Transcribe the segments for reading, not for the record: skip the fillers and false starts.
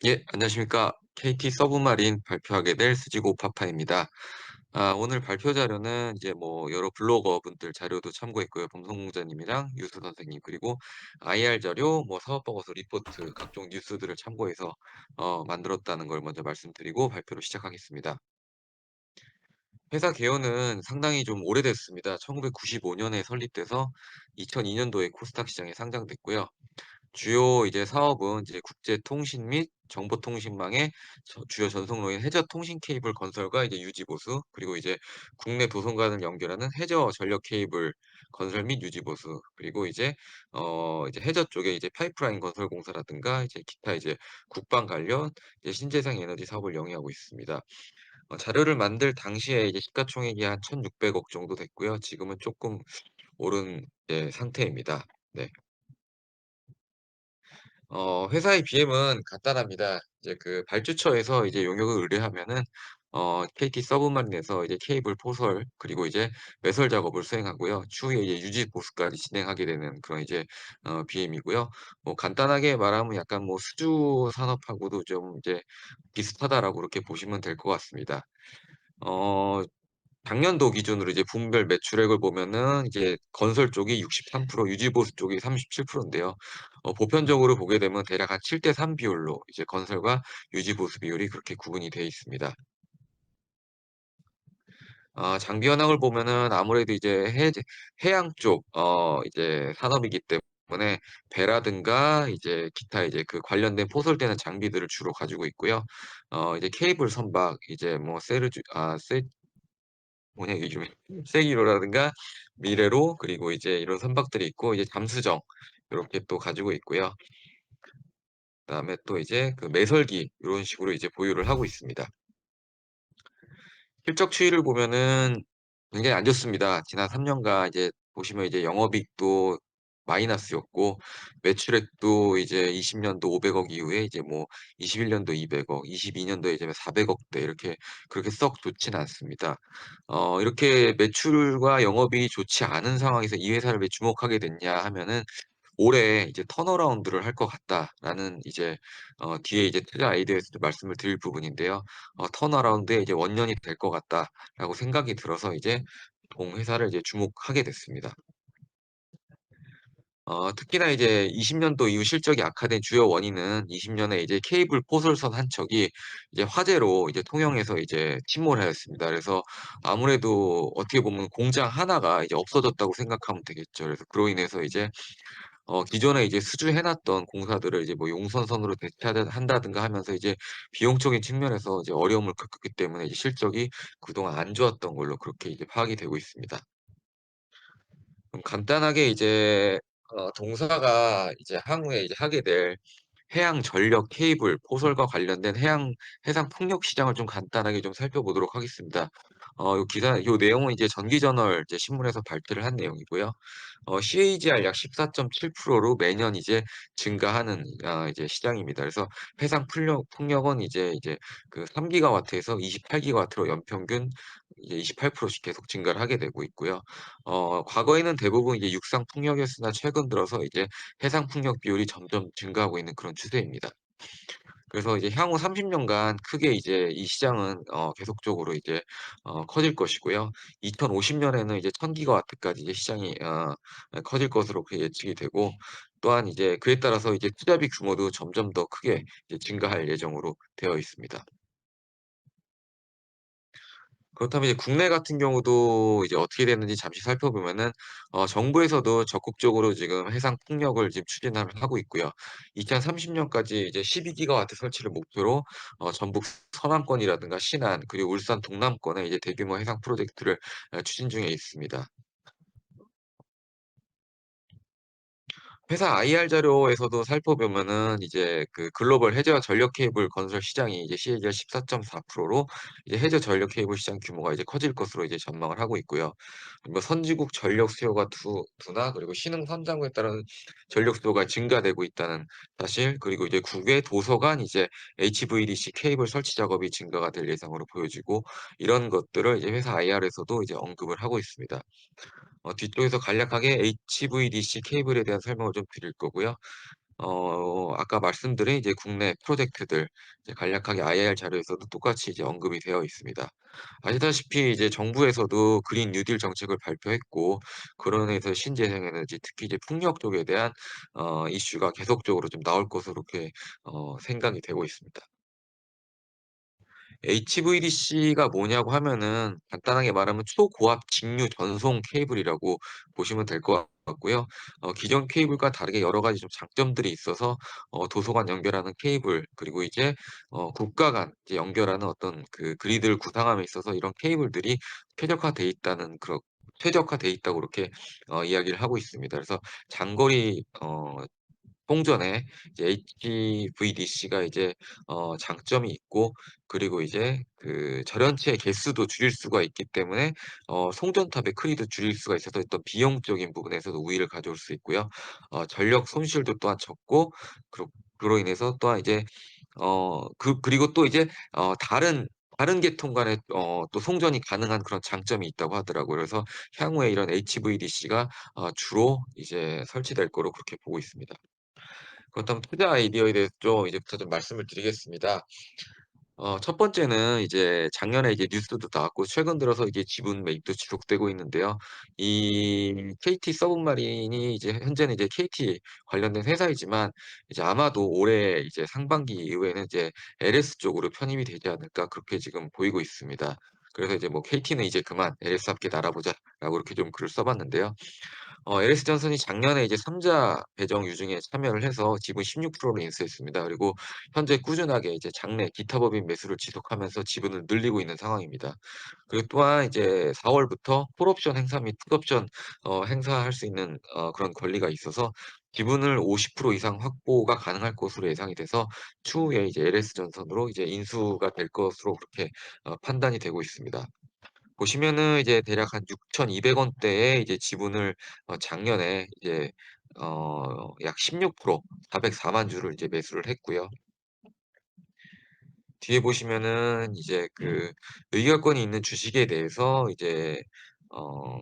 예, 안녕하십니까. KT 서브마린 발표하게 될 스지고 파파입니다. 오늘 발표 자료는 이제 뭐 여러 블로거 분들 자료도 참고했고요. 범성공자님이랑 유수 선생님, 그리고 IR 자료, 뭐 사업보고서 리포트, 각종 뉴스들을 참고해서 만들었다는 걸 먼저 말씀드리고 발표를 시작하겠습니다. 회사 개요는 상당히 좀 오래됐습니다. 1995년에 설립돼서 2002년도에 코스닥 시장에 상장됐고요. 주요 이제 사업은 이제 국제 통신 및 정보통신망의 주요 전송로인 해저 통신 케이블 건설과 이제 유지 보수, 그리고 이제 국내 도선관을 연결하는 해저 전력 케이블 건설 및 유지 보수, 그리고 이제 해저 쪽에 이제 파이프라인 건설 공사라든가 이제 기타 이제 국방 관련 이제 신재생 에너지 사업을 영위하고 있습니다. 자료를 만들 당시에 이제 시가총액이 한 1,600억 정도 됐고요. 지금은 조금 오른 상태입니다. 네. 회사의 BM은 간단합니다. 이제 그 발주처에서 이제 용역을 의뢰하면은 KT 서브마린에서 이제 케이블 포설, 그리고 이제 매설 작업을 수행하고요. 추후에 이제 유지 보수까지 진행하게 되는 그런 이제 BM이고요. 뭐 간단하게 말하면 약간 뭐 수주 산업하고도 좀 이제 비슷하다라고 그렇게 보시면 될 것 같습니다. 어 작년도 기준으로 이제 분별 매출액을 보면은 이제 건설 쪽이 63%, 유지보수 쪽이 37% 인데요. 보편적으로 보게 되면 대략 한 7대3 비율로 이제 건설과 유지보수 비율이 그렇게 구분이 되어 있습니다. 장비 현황을 보면은 아무래도 이제 해양 쪽 이제 산업이기 때문에 배라든가 이제 기타 이제 그 관련된 포설되는 장비들을 주로 가지고 있고요. 이제 케이블 선박, 이제 뭐 세르주 아 세 뭐냐 요즘에 세기로라든가 미레로, 그리고 이제 이런 선박들이 있고, 이제 잠수정 요렇게 또 가지고 있고요. 그다음에 또 이제 그 매설기 요런 식으로 이제 보유를 하고 있습니다. 실적 추이를 보면은 굉장히 안 좋습니다. 지난 3 년간 이제 보시면 이제 영업이익도 마이너스였고, 매출액도 이제 20 년도 500억 이후에 이제 뭐 21 년도 200억, 22 년도에 이제 400 억대, 이렇게 그렇게 썩 좋지는 않습니다. 이렇게 매출과 영업이익이 좋지 않은 상황에서 이 회사를 왜 주목하게 됐냐 하면은, 올해 이제 "턴어라운드를 할 것 같다."라는 이제 뒤에 이제 투자 아이디어에서도 말씀을 드릴 부분인데요. '턴어라운드의 이제 원년이 될 것 같다.'라고 생각이 들어서 이제 회사를 이제 주목하게 됐습니다. 특히나 이제 20 년도 이후 실적이 악화된 주요 원인은, 20 년에 이제 케이블 포솔선 한 척이 이제 화재로 이제 통영에서 이제 침몰하였습니다. 그래서 아무래도 어떻게 보면 공장 하나가 이제 없어졌다고 생각하면 되겠죠. 그래서 그로 인해서 이제 기존에 이제 수주해 놨던 공사들을 이제 뭐 용선선으로 대체하다 한다든가 하면서 이제 비용적인 측면에서 이제 어려움을 겪었기 때문에 이제 실적이 그동안 안 좋았던 걸로 그렇게 이제 파악이 되고 있습니다. 그럼 간단하게 이제 동사가 이제 향후에 이제 하게 될 해양 전력 케이블 포설과 관련된 해상 풍력 시장을 좀 간단하게 좀 살펴보도록 하겠습니다. 요 내용은 이제 전기저널 이제 신문에서 발표를 한 내용이고요. CAGR 약 14.7%로 매년 이제 증가하는 이제 시장입니다. 그래서 해상 풍력은 이제 그 3 기가와트에서 28 기가와트로 연평균 이제 28%씩 계속 증가를 하게 되고 있고요. 과거에는 대부분 이제 육상 풍력이었으나 최근 들어서 이제 해상 풍력 비율이 점점 증가하고 있는 그런 추세입니다. 그래서 이제 향후 30 년간 크게 이제 이 시장은 계속적으로 이제 커질 것이고요. 2050 년에는 이제 1,000 기가와트까지 이제 시장이 커질 것으로 그 예측이 되고, 또한 이제 그에 따라서 이제 투자비 규모도 점점 더 크게 이제 증가할 예정으로 되어 있습니다. 그렇다면 이제 국내 같은 경우도 이제 어떻게 됐는지 잠시 살펴보면은, 정부에서도 적극적으로 지금 해상 풍력을 지금 추진을 하고 있고요. 2030 년까지 이제 12 기가와트 설치를 목표로 전북 서남권이라든가 신안, 그리고 울산 동남권에 이제 대규모 해상 프로젝트를 추진 중에 있습니다. 회사 IR 자료에서도 살펴보면은 이제 그 글로벌 해저 전력 케이블 건설 시장이 이제 CAGR 14.4%로 이제 해저 전력 케이블 시장 규모가 이제 커질 것으로 이제 전망을 하고 있고요. 뭐 선지국 전력 수요가 둔화, 그리고 신흥 선장구에 따른 전력 수요가 증가되고 있다는 사실, 그리고 이제 국외 도서관 이제 HVDC 케이블 설치 작업이 증가가 될 예상으로 보여지고, 이런 것들을 이제 회사 IR에서도 이제 언급을 하고 있습니다. 뒤쪽에서 간략하게 HVDC 케이블에 대한 설명을 좀 드릴 거고요. 아까 말씀드린 이제 국내 프로젝트들 이제 간략하게 IR 자료에서도 똑같이 이제 언급이 되어 있습니다. 아시다시피 이제 정부에서도 그린 뉴딜 정책을 발표했고 그로 인해서 신재생 에너지 특히 이제 풍력 쪽에 대한 이슈가 계속적으로 좀 나올 것으로 이렇게 생각이 되고 있습니다. HVDC가 뭐냐고 하면은 간단하게 말하면 초고압 직류 전송 케이블이라고 보시면 될 것 같고요. 기존 케이블과 다르게 여러 가지 좀 장점들이 있어서 도서 간 연결하는 케이블 그리고 이제 국가 간 이제 연결하는 어떤 그 그리드를 구상함에 있어서 이런 케이블들이 최적화돼 있다는 그런 최적화돼 있다고 그렇게 이야기를 하고 있습니다. 그래서 장거리 통전에 이제 HVDC가 이제 장점이 있고 그리고 이제 그 절연체 개수도 줄일 수가 있기 때문에 송전탑의 크기도 줄일 수가 있어서 어떤 비용적인 부분에서도 우위를 가져올 수 있고요. 전력 손실도 또한 적고 그로 인해서 또한 이제 그리고 또 이제 다른 계통 간의 또 송전이 가능한 그런 장점이 있다고 하더라고요. 그래서 향후에 이런 HVDC가 주로 이제 설치될 거로 그렇게 보고 있습니다. 그렇다면 투자 아이디어에 대해서 좀 이제부터 좀 말씀을 드리겠습니다. 첫 번째는 이제 작년에 이제 뉴스도 나왔고 최근 들어서 이제 지분 매입도 지속되고 있는데요. 이 KT 서브마린이 이제 현재는 이제 KT 관련된 회사이지만 이제 아마도 올해 이제 상반기 이후에는 이제 LS 쪽으로 편입이 되지 않을까 그렇게 지금 보이고 있습니다. 그래서 이제 뭐 "KT는 이제 그만 LS 함께 날아보자."라고 이렇게 좀 글을 써 봤는데요. LS전선이 작년에 이제 3자 배정 유증에 참여를 해서 지분 16%를 인수했습니다. 그리고 현재 꾸준하게 이제 장내 기타 법인 매수를 지속하면서 지분을 늘리고 있는 상황입니다. 그리고 또한 이제 4 월부터 콜옵션 행사 및 풋옵션 행사할 수 있는 그런 권리가 있어서 지분을 50% 이상 확보가 가능할 것으로 예상이 돼서 추후에 이제 LS전선으로 이제 인수가 될 것으로 그렇게 판단이 되고 있습니다. 보시면은 이제 대략 한 6,200 원대의 이제 지분을 작년에 이제 약 16% 404만 주를 이제 매수를 했고요. 뒤에 보시면은 이제 그 의결권이 있는 주식에 대해서 이제 어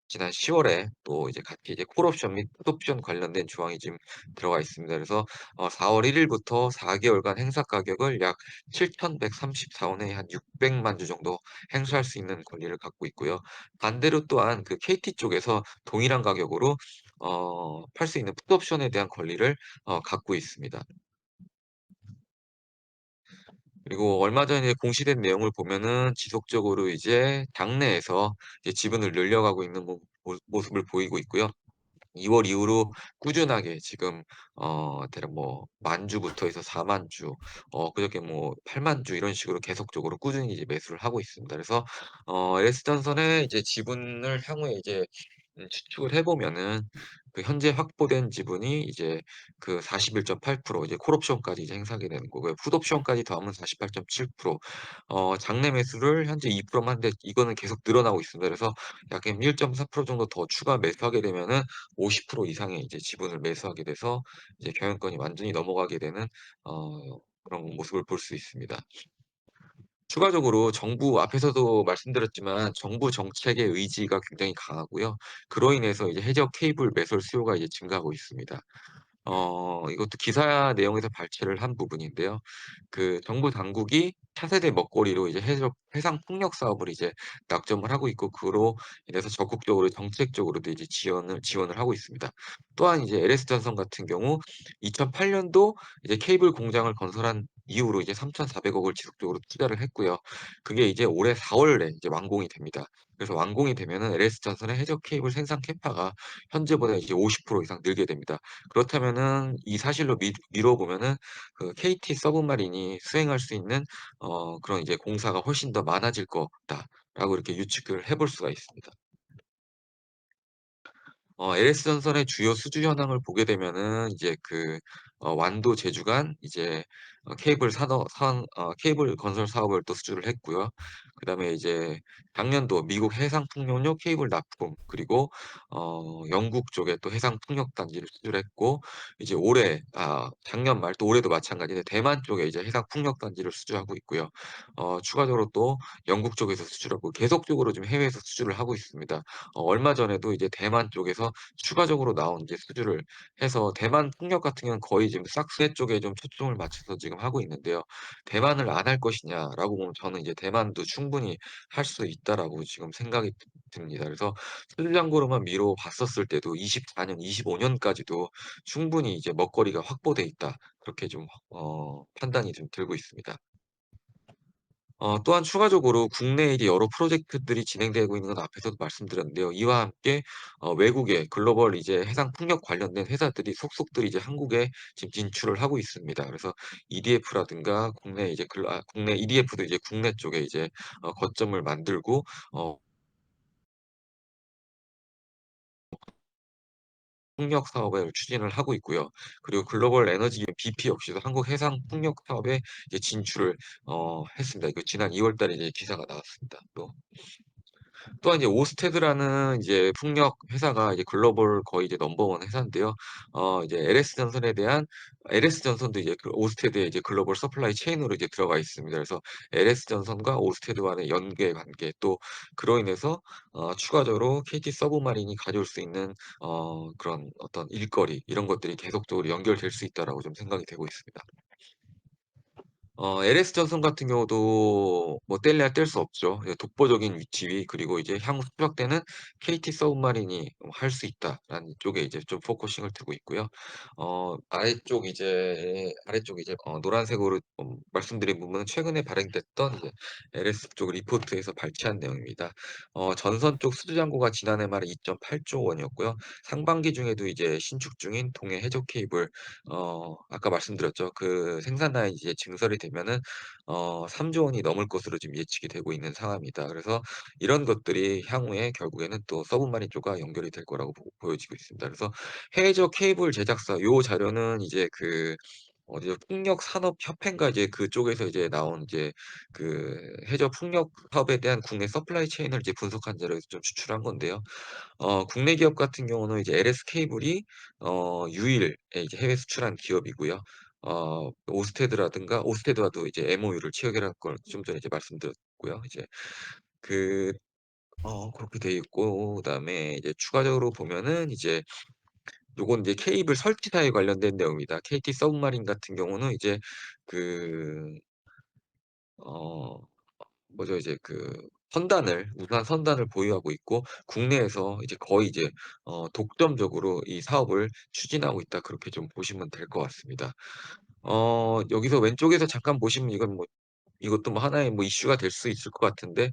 지난 10 월에 또 이제 같이 이제 콜옵션 및 풋옵션 관련된 조항이 지금 들어가 있습니다. 그래서 4월 1 일부터 4 개월간 행사 가격을 약 7,134 원에 한 600만 주 정도 행사할 수 있는 권리를 갖고 있고요. 반대로 또한 그 KT 쪽에서 동일한 가격으로 팔 수 있는 풋옵션에 대한 권리를 갖고 있습니다. 그리고 얼마 전에 공시된 내용을 보면은 지속적으로 이제 당내에서 이제 지분을 늘려가고 있는 모습을 보이고 있고요. 2월 이후로 꾸준하게 지금 대략 뭐 만 주부터 해서 4만 주 그저께 뭐 8만 주 이런 식으로 계속적으로 꾸준히 이제 매수를 하고 있습니다. 그래서 S전선의 이제 지분을 향후에 이제 추측을 해 보면은 그 현재 확보된 지분이 이제 그 41.8% 이제 콜옵션까지 이제 행사하게 되는 거고요. 풋옵션까지 더하면 48.7% 장내 매수를 현재 2%만 하는데 이거는 계속 늘어나고 있습니다. 그래서 약 1.4% 정도 더 추가 매수하게 되면은 50% 이상의 이제 지분을 매수하게 돼서 이제 경영권이 완전히 넘어가게 되는 그런 모습을 볼 수 있습니다. 추가적으로 정부 앞에서도 말씀드렸지만 정부 정책의 의지가 굉장히 강하고요. 그로 인해서 이제 해저 케이블 매설 수요가 이제 증가하고 있습니다. 이것도 기사 내용에서 발췌를 한 부분인데요. 그 정부 당국이 차세대 먹거리로 이제 해상 풍력 사업을 이제 낙점을 하고 있고 그로 인해서 적극적으로 정책적으로도 이제 지원을 하고 있습니다. 또한 이제 LS전선 같은 경우 2008 년도 이제 케이블 공장을 건설한 이후로 이제 3,400억 을 지속적으로 투자를 했고요. 그게 이제 올해 4 월에 이제 완공이 됩니다. 그래서 완공이 되면은 LS전선의 해저 케이블 생산 캐파가 현재보다 이제 50% 이상 늘게 됩니다. 그렇다면은 이 사실로 미뤄 보면은 그 KT 서브마린이 수행할 수 있는 그런 이제 공사가 훨씬 더 많아질 거다라고 이렇게 유측을 해볼 수가 있습니다. LS전선의 주요 수주 현황을 보게 되면은 이제 그 완도 제주 간 이제 케이블 건설 사업을 또 수주를 했고요. 그다음에 이제 작년도 미국 해상 풍력료 케이블 납품 그리고 영국 쪽에 또 해상 풍력 단지를 수주를 했고 이제 작년 말 또 올해도 마찬가지인데 대만 쪽에 이제 해상 풍력 단지를 수주하고 있고요. 추가적으로 또 영국 쪽에서 수주를 하고 계속적으로 지금 해외에서 수주를 하고 있습니다. 얼마 전에도 이제 대만 쪽에서 추가적으로 나온 이제 수주를 해서 대만 풍력 같은 경우는 거의 기업이 지금 싹스 쪽에 좀 초점을 맞춰서 지금 하고 있는데요. '대만을 안 할 것이냐.'라고 보면 저는 이제 '대만도 충분히 할 수 있다.'라고 지금 생각이 듭니다. 그래서 수주장고로만 미뤄 봤었을 때도 24년, 25 년까지도 충분히 이제 먹거리가 확보돼 있다. 그렇게 좀 판단이 좀 들고 있습니다. 또한 추가적으로 국내에 이제 여러 프로젝트들이 진행되고 있는 건 앞에서도 말씀드렸는데요. 이와 함께 외국의 글로벌 이제 해상 풍력 관련된 회사들이 속속들이 이제 한국에 지금 진출을 하고 있습니다. 그래서 EDF라든가 국내 이제 국내 EDF도 이제 국내 쪽에 이제 거점을 만들고 어 풍력 사업을 추진을 하고 있고요. 그리고 글로벌 에너지 기업 BP 역시도 한국 해상 풍력 사업에 이제 진출을 했습니다. 이거 지난 2월 달에 이제 기사가 나왔습니다. 또한 이제 오스테드라는 이제 풍력 회사가 이제 글로벌 거의 이제 넘버 원 회사인데요. 이제 LS 전선도 이제 그 오스테드의 이제 글로벌 서플라이 체인으로 이제 들어가 있습니다. 그래서 LS 전선과 오스테드와의 연계 관계 또 그로 인해서 추가적으로 KT 서브마린이 가져올 수 있는 그런 어떤 일거리 이런 것들이 계속적으로 연결될 수 있다라고 좀 생각이 되고 있습니다. LS 전선 같은 경우도 뭐 뗄래야 뗄 수 없죠. 예 독보적인 위치위 그리고 이제 향후 수락되는 KT 서브마린이 할 수 있다라는 쪽에 이제 좀 포커싱을 두고 있고요. 아래쪽 이제 노란색으로 말씀드린 부분은 최근에 발행됐던 이제 LS 쪽 리포트에서 발췌한 내용입니다. 전선 쪽 수주 잔고가 지난해 말에 2.8조 원이었고요. 상반기 중에도 이제 신축 중인 동해 해저 케이블 아까 말씀드렸죠. 그 생산 라인이 이제 증설이 되면은 3조 원이 넘을 것으로 지금 예측이 되고 있는 상황입니다. 그래서 이런 것들이 향후에 결국에는 또 서브마린 쪽과 연결이 될 거라고 보여지고 있습니다. 그래서 해저 케이블 제작사 요 자료는 이제 그 어디죠? 풍력산업협회인가 이제 그쪽에서 이제 나온 이제 그 해저 풍력 사업에 대한 국내 서플라이 체인을 이제 분석한 자료에서 좀 추출한 건데요. 국내 기업 같은 경우는 이제 LS 케이블이 유일에 이제 해외 수출한 기업이고요. 오스테드와도 이제 MOU를 체결한 걸 좀 전에 이제 말씀드렸고요. 이제 그 그렇게 돼 있고 그다음에 이제 추가적으로 보면은 이제 요건 이제 케이블 설치사에 관련된 내용입니다. KT 서브마린 같은 경우는 이제 그 어 뭐죠? 이제 그 우주한 선단을 보유하고 있고 국내에서 이제 거의 이제 독점적으로 이 사업을 추진하고 있다. 그렇게 좀 보시면 될 것 같습니다. 여기서 왼쪽에서 잠깐 보시면 이것도 뭐 하나의 뭐 이슈가 될 수 있을 것 같은데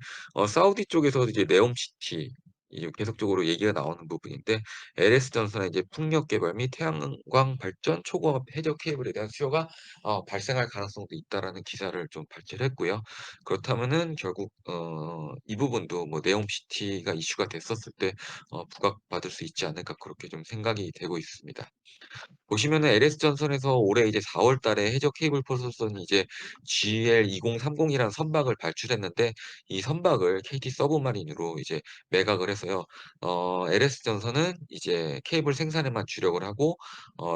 사우디 쪽에서 이제 네옴시티 이제 계속적으로 얘기가 나오는 부분인데 LS 전선의 이제 풍력 개발 및 태양광 발전 초고압 해저 케이블에 대한 수요가 발생할 가능성도 있다라는 기사를 좀 발췌를 했고요. 그렇다면은 결국 이 부분도 뭐 네옴시티가 이슈가 됐었을 때 부각받을 수 있지 않을까 그렇게 좀 생각이 되고 있습니다. 보시면은 LS전선에서 올해 이제 4월 달에 해저 케이블 포소선이 이제 GL2030이라는 선박을 발출했는데 이 선박을 KT 서브마린으로 이제 매각을 해서요. LS전선은 이제 케이블 생산에만 주력을 하고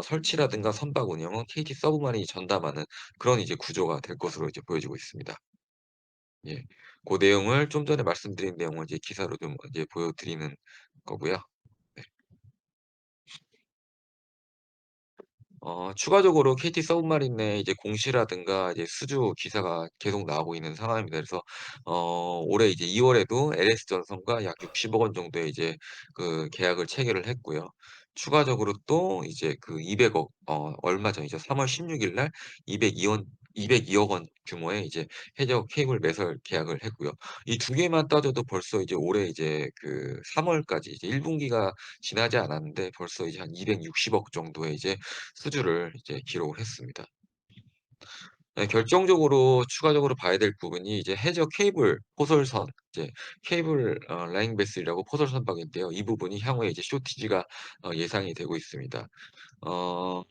설치라든가 선박 운영은 KT 서브마린이 전담하는 그런 이제 구조가 될 것으로 이제 보여지고 있습니다. 예. 고 내용을 좀 전에 말씀드린 내용을 이제 기사로 좀 이제 보여 드리는 거고요. 네. 추가적으로 KT 서브마린 내 이제 공시라든가 이제 수주 기사가 계속 나오고 있는 상황입니다. 그래서 올해 이제 2 월에도 LS전선과 약 60억 원 정도의 이제 그 계약을 체결을 했고요. 추가적으로 또 이제 그 200억 얼마 전이죠. 3월 16일 날 202억 원 규모의 이제 해저 케이블 매설 계약을 했고요. 이 두 개만 따져도 벌써 이제 올해 이제 그 3 월까지 이제 1 분기가 지나지 않았는데 벌써 이제 한 260억 정도의 이제 수주를 이제 기록을 했습니다. 예 결정적으로 추가적으로 봐야 될 부분이 이제 해저 케이블 포설선 이제 케이블 라잉 베슬이라고 포설 선박인데요. 이 부분이 향후에 이제 쇼티지가 예상이 되고 있습니다. 어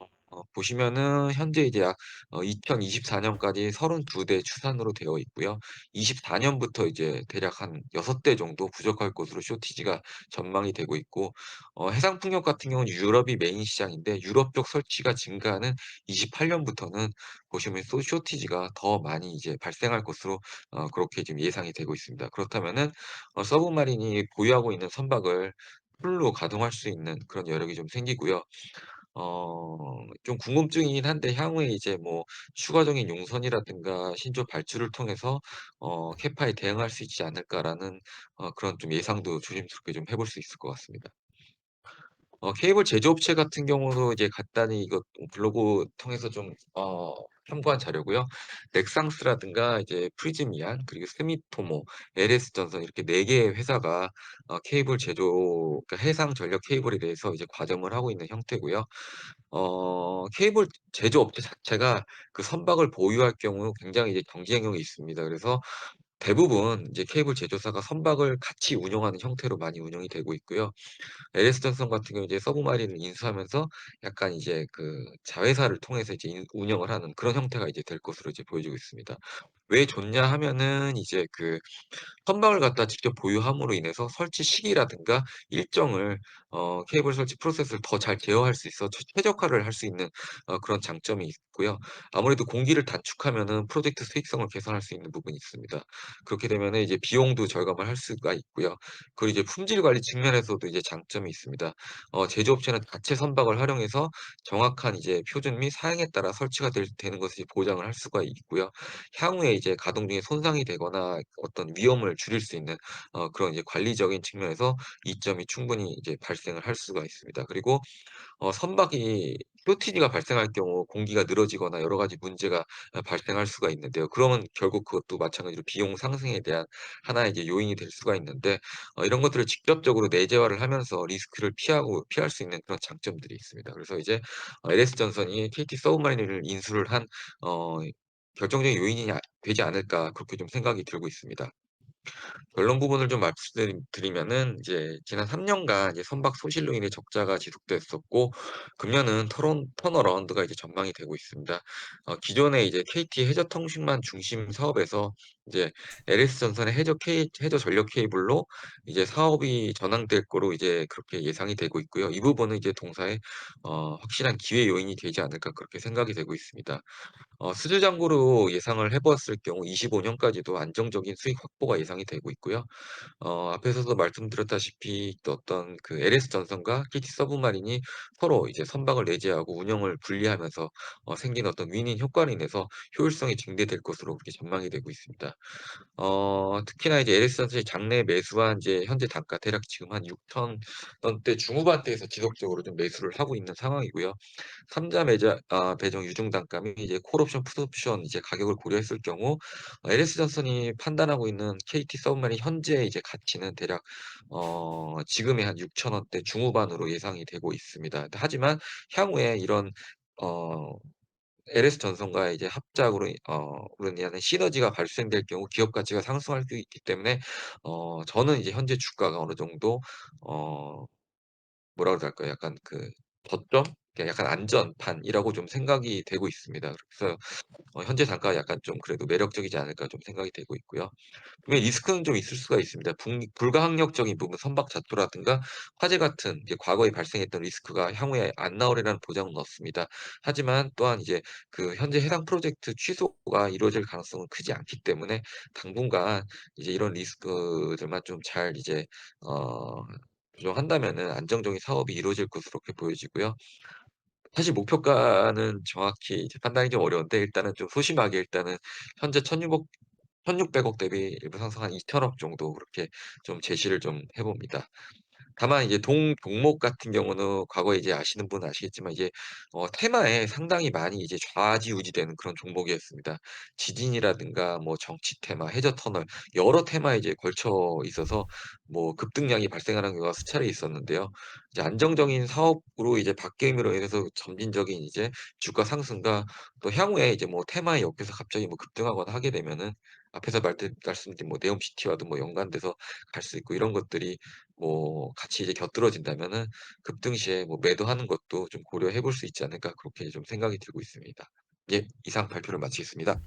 보시면은 현재 이제 약 2024 년까지 32대 추산으로 되어 있고요. 24 년부터 이제 대략 한 6대 정도 부족할 것으로 쇼티지가 전망이 되고 있고 해상 풍력 같은 경우는 유럽이 메인 시장인데 유럽 쪽 설치가 증가하는 28 년부터는 보시면 쇼티지가 더 많이 이제 발생할 것으로 그렇게 지금 예상이 되고 있습니다. 그렇다면은 서브마린이 보유하고 있는 선박을 풀로 가동할 수 있는 그런 여력이 좀 생기고요. 좀 궁금증이긴 한데 향후에 이제 뭐 추가적인 용선이라든가 신조 발주를 통해서 '캐파에 대응할 수 있지 않을까.'라는 그런 좀 예상도 조심스럽게 좀 해볼 수 있을 것 같습니다. 케이블 제조업체 같은 경우도 이제 간단히 이거 블로그 통해서 좀 참고한 자료고요. 넥상스라든가 이제 프리즈미안 그리고 스미토모, LS전선 이렇게 4 개의 회사가 케이블 제조 그러니까 해상 전력 케이블에 대해서 이제 과점을 하고 있는 형태고요. 케이블 제조업체 자체가 그 선박을 보유할 경우 굉장히 이제 경쟁력이 있습니다. 그래서 대부분 이제 케이블 제조사가 선박을 같이 운영하는 형태로 많이 운영이 되고 있고요. LS 전선 같은 경우 이제 서브마린을 인수하면서 약간 이제 그 자회사를 통해서 이제 운영을 하는 그런 형태가 이제 될 것으로 이제 보여지고 있습니다. 왜 좋냐 하면은 이제 그 선박을 갖다 직접 보유함으로 인해서 설치 시기라든가 일정을 케이블 설치 프로세스를 더 잘 제어할 수 있어 최적화를 할 수 있는 그런 장점이 있고요. 아무래도 공기를 단축하면은 프로젝트 수익성을 개선할 수 있는 부분이 있습니다. 그렇게 되면은 이제 비용도 절감을 할 수가 있고요. 그리고 이제 품질 관리 측면에서도 이제 장점이 있습니다. 제조업체는 자체 선박을 활용해서 정확한 이제 표준 및 사양에 따라 설치가 되는 것을 보장을 할 수가 있고요. 향후에 이제 가동 중에 손상이 되거나 어떤 위험을 줄일 수 있는 그런 이제 관리적인 측면에서 이점이 충분히 이제 발생을 할 수가 있습니다. 그리고 선박이 쇼티지가 발생할 경우 공기가 늘어지거나 여러 가지 문제가 발생할 수가 있는데요. 그러면 결국 그것도 마찬가지로 비용 상승에 대한 하나의 이제 요인이 될 수가 있는데 이런 것들을 직접적으로 내재화를 하면서 리스크를 피할 수 있는 그런 장점들이 있습니다. 그래서 이제 LS전선이 KT 서브마린을 인수를 한 어 결정적인 요인이 되지 않을까 그렇게 좀 생각이 들고 있습니다. 결론 부분을 좀 말씀드리면은 이제 지난 3 년간 이제 선박 소실로 인해 적자가 지속됐었고 금년은 턴어라운드가 이제 전망이 되고 있습니다. 기존에 이제 KT 해저통신망 중심 사업에서 이제 LS전선의 해저 전력 케이블로 이제 사업이 전환될 거로 이제 그렇게 예상이 되고 있고요. 이 부분은 이제 동사의 확실한 기회 요인이 되지 않을까 그렇게 생각이 되고 있습니다. 수주장고로 예상을 해 봤을 경우 25 년까지도 안정적인 수익 확보가 예상이 되고 있고요. 앞에서도 말씀드렸다시피 또 어떤 그 LS 전선과 KT 서브마린이 서로 이제 선박을 내재하고 운영을 분리하면서 생긴 어떤 윈윈 효과로 인해서 효율성이 증대될 것으로 그렇게 전망이 되고 있습니다. 특히나 이제 LS 전선이 장내 매수한 이제 현재 단가 대략 지금 한 6천 원대 중후반대에서 지속적으로 좀 매수를 하고 있는 상황이고요. 삼자 배정 유증 단가 및 이제 콜옵션, 풋옵션 이제 가격을 고려했을 경우 LS전선이 판단하고 있는 KT 서브마린 현재의 이제 가치는 대략 지금의 한 6천 원대 중후반으로 예상이 되고 있습니다. 하지만 향후에 이런 어 LS전선과의 이제 합작으로 로 인한 시너지가 발생될 경우 기업 가치가 상승할 수 있기 때문에 저는 이제 현재 주가가 어느 정도 어 뭐라 그럴까요? 약간 그 저점? 그러니까 약간 안전판이라고 좀 생각이 되고 있습니다. 그래서 현재 단가가 약간 좀 그래도 매력적이지 않을까 좀 생각이 되고 있고요. 분명히 리스크는 좀 있을 수가 있습니다. 불가항력적인 부분 선박 자토라든가 화재 같은 이제 과거에 발생했던 리스크가 향후에 안 나오리라는 보장은 없습니다. 하지만 또한 이제 그 현재 해당 프로젝트 취소가 이루어질 가능성은 크지 않기 때문에 당분간 이제 이런 리스크들만 좀 잘 이제 어 조정한다면은 안정적인 사업이 이루어질 것으로 그렇게 보여지고요. 사실 목표가는 정확히 이제 판단이 좀 어려운데 일단은 좀 소심하게 일단은 현재 1,600억 대비 일부 상승 한 2,000억 정도 그렇게 좀 제시를 좀 해 봅니다. 다만 이제 종목 같은 경우는 과거에 이제 아시는 분은 아시겠지만 이제 테마에 상당히 많이 이제 좌지우지되는 그런 종목이었습니다. 지진이라든가 뭐 정치 테마, 해저 터널 여러 테마에 이제 걸쳐 있어서 뭐 급등량이 발생하는 경우가 수차례 있었는데요. 이제 안정적인 사업으로 이제 바뀜으로 인해서 점진적인 이제 주가 상승과 또 향후에 이제 뭐 테마에 엮여서 갑자기 뭐 급등하거나 하게 되면은 앞에서 말씀드린 뭐 네옴시티와도 뭐 연관돼서 갈 수 있고 이런 것들이 뭐 같이 이제 곁들어진다면은 급등 시에 뭐 매도하는 것도 좀 고려해 볼 수 있지 않을까 그렇게 좀 생각이 들고 있습니다. 예. 이상 발표를 마치겠습니다.